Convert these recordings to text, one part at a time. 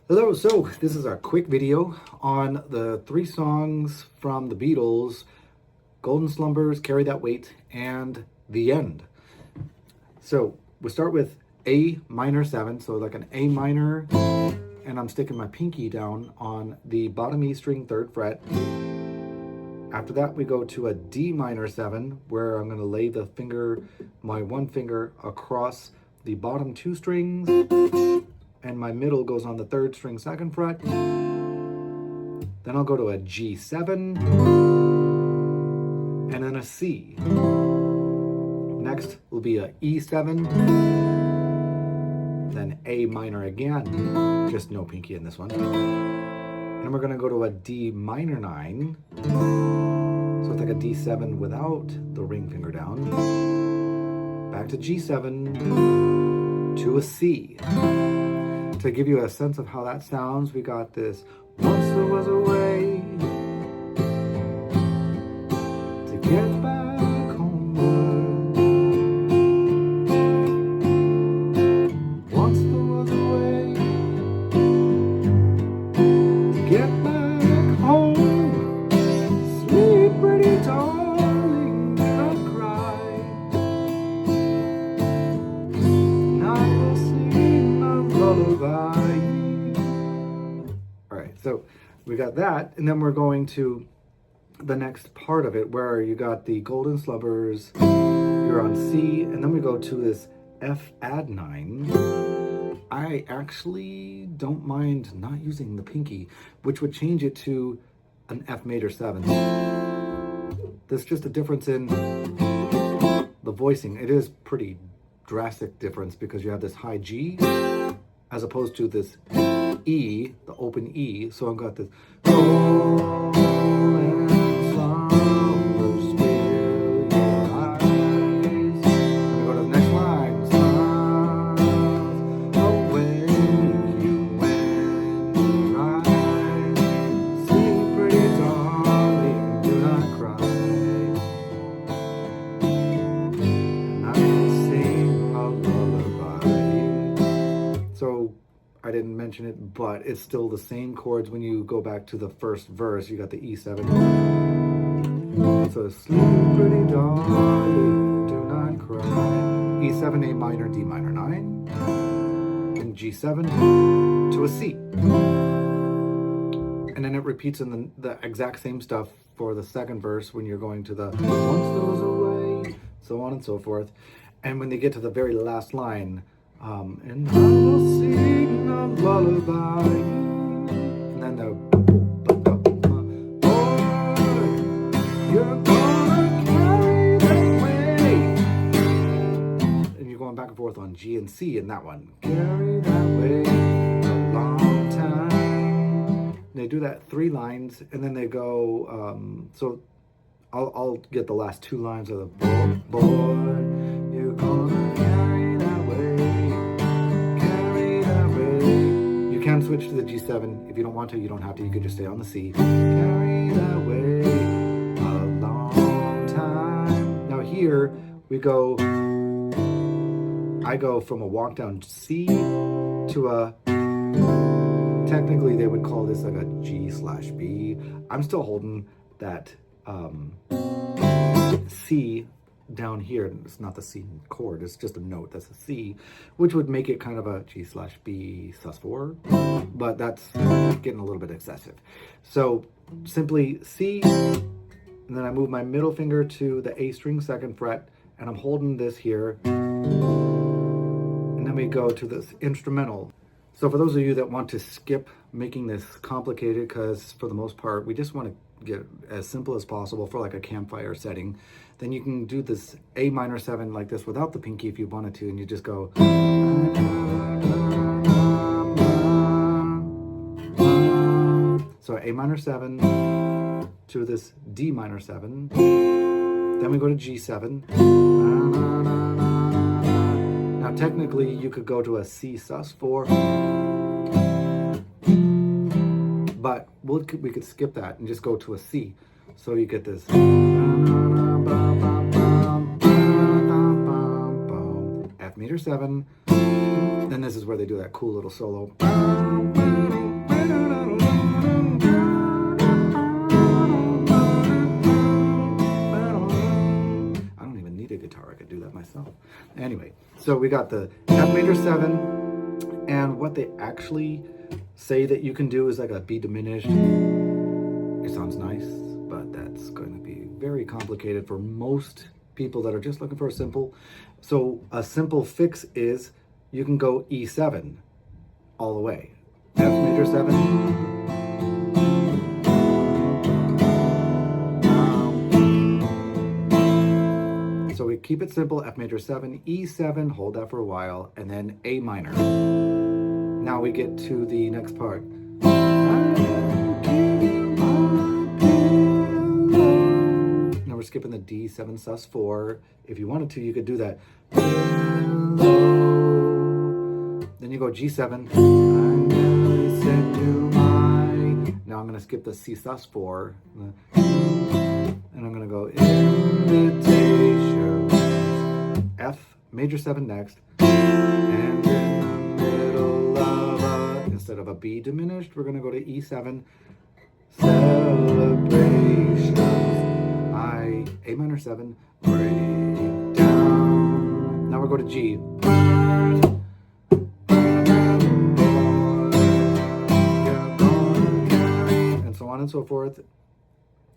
Hello, so this is a quick video on the 3 songs from the Beatles, Golden Slumbers, Carry That Weight, and The End. So we'll start with A minor 7, so like an A minor, and I'm sticking my pinky down on the bottom E string 3rd fret. After that we go to a D minor 7, where I'm going to lay my one finger across the bottom 2 strings, and my middle goes on the 3rd string 2nd fret. Then I'll go to a G7, and then a C. Next will be a E7, then A minor again, just no pinky in this one. And we're going to go to a D minor 9, so it's like a D7 without the ring finger down. Back to G7, to a C. To give you a sense of how that sounds, we got this. Once there was a way to get back homeward. Once there was a way to get back home. Sleep, pretty darling, do not cry. Now we'll sing a lullaby. All right, so we got that, and then we're going to the next part of it where you got the Golden Slumbers, you're on C, and then we go to this F add 9. I actually don't mind not using the pinky, which would change it to an F major 7. There's just a difference in the voicing. It is pretty drastic difference because you have this high G as opposed to this E, the open E. So I've got this. So I didn't mention it, but it's still the same chords when you go back to the first verse. You got the E7. So sleep, pretty darling, do not cry. E7, A minor, D minor 9, and G7 to a C. And then it repeats in the exact same stuff for the second verse when you're going to the once there was a way, so on and so forth. And when they get to the very last line, and I will sing a lullaby, and then the boy, you're gonna carry that weight, and you're going back and forth on G and C in that one. Carry that weight a long time. And they do that 3 lines, and then they go. So I'll get the last 2 lines of the boy, you're gonna carry that weight. You can switch to the G7 if you don't want to. You don't have to. You could just stay on the C. Carry that way a long time. Now here we go. I go from a walk down C to a. Technically, they would call this like a G/B. I'm still holding that C down here. It's not the C chord, it's just a note. That's a C, which would make it kind of a G/B sus4, but that's getting a little bit excessive. So simply C, and then I move my middle finger to the A string 2nd fret, and I'm holding this here, and then we go to this instrumental. So for those of you that want to skip making this complicated, because for the most part we just want to get as simple as possible for like a campfire setting, then you can do this A minor 7 like this without the pinky if you wanted to, and you just go. So A minor 7 to this D minor 7, then we go to G7. Now technically you could go to a C sus4, but we could skip that and just go to a C. So you get this. F major 7. Then this is where they do that cool little solo. myself. Anyway, so we got the F major 7, and what they actually say that you can do is like a B diminished. It sounds nice, but that's going to be very complicated for most people that are just looking for a simple. So a simple fix is you can go E7 all the way. F major 7. So we keep it simple, F major 7, E7, hold that for a while, and then A minor. Now we get to the next part. Now we're skipping the D7 sus4. If you wanted to, you could do that. Then you go G7. Now I'm going to skip the C sus4. And I'm going to go invitation. F major 7 next. And in the middle of a, instead of a B diminished, we're going to go to E7. Celebrations. A minor 7. Break down. Now we'll go to G. And so on and so forth.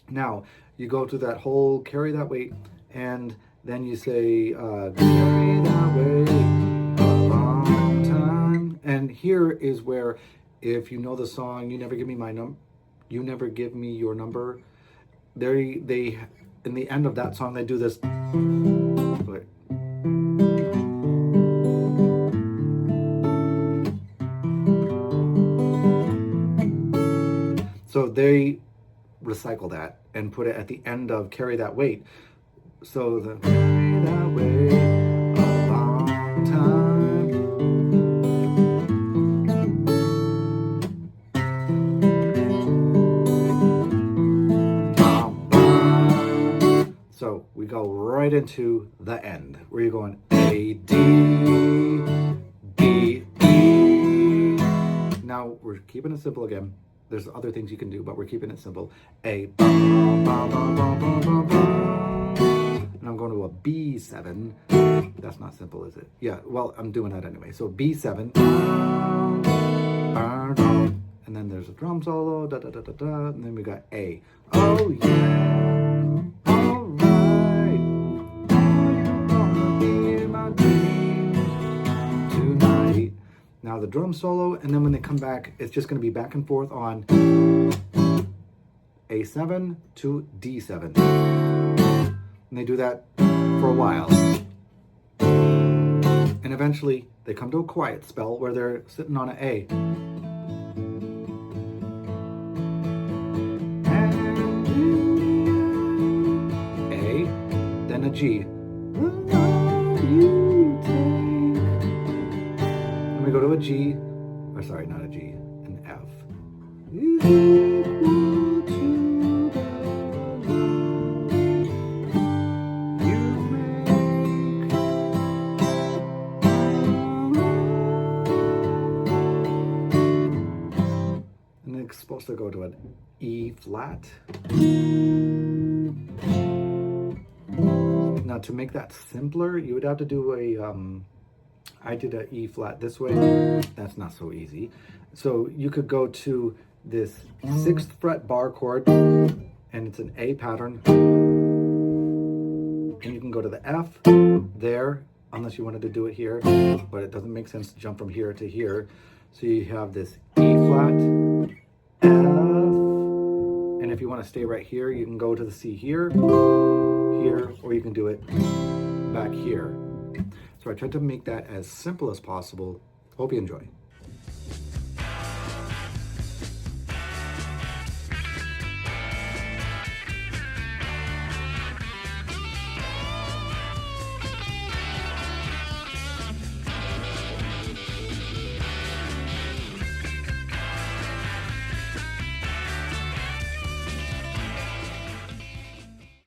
Now, you go to that whole carry that weight, and then you say, carry that weight a long time. And here is where, if you know the song, You Never Give Me My Number, You Never Give Me Your Number, they in the end of that song, they do this. So they recycle that and put it at the end of Carry That Weight. So the carry that weight a long time. So we go right into the end where you're going A, D, B, E. Now we're keeping it simple again. There's other things you can do, but we're keeping it simple. A, and I'm going to a B7. That's not simple, is it? Yeah, well, I'm doing that anyway. So B7. And then there's a drum solo, da da da da da. And then we got A. Oh yeah, all right. You're gonna be in my dreams tonight. Now the drum solo, and then when they come back, it's just going to be back and forth on A7 to D7. And they do that for a while. And eventually they come to a quiet spell where they're sitting on an A. A, then a G. And we go to a G, or sorry, not a G, an F. And it's supposed to go to an E flat. Now to make that simpler, you would have to do a, I did an E flat this way. That's not so easy. So you could go to this 6th fret bar chord, and it's an A pattern. And you can go to the F there, unless you wanted to do it here, but it doesn't make sense to jump from here to here. So you have this E flat, F, and if you want to stay right here, you can go to the C here, or you can do it back here. So I tried to make that as simple as possible. Hope you enjoy.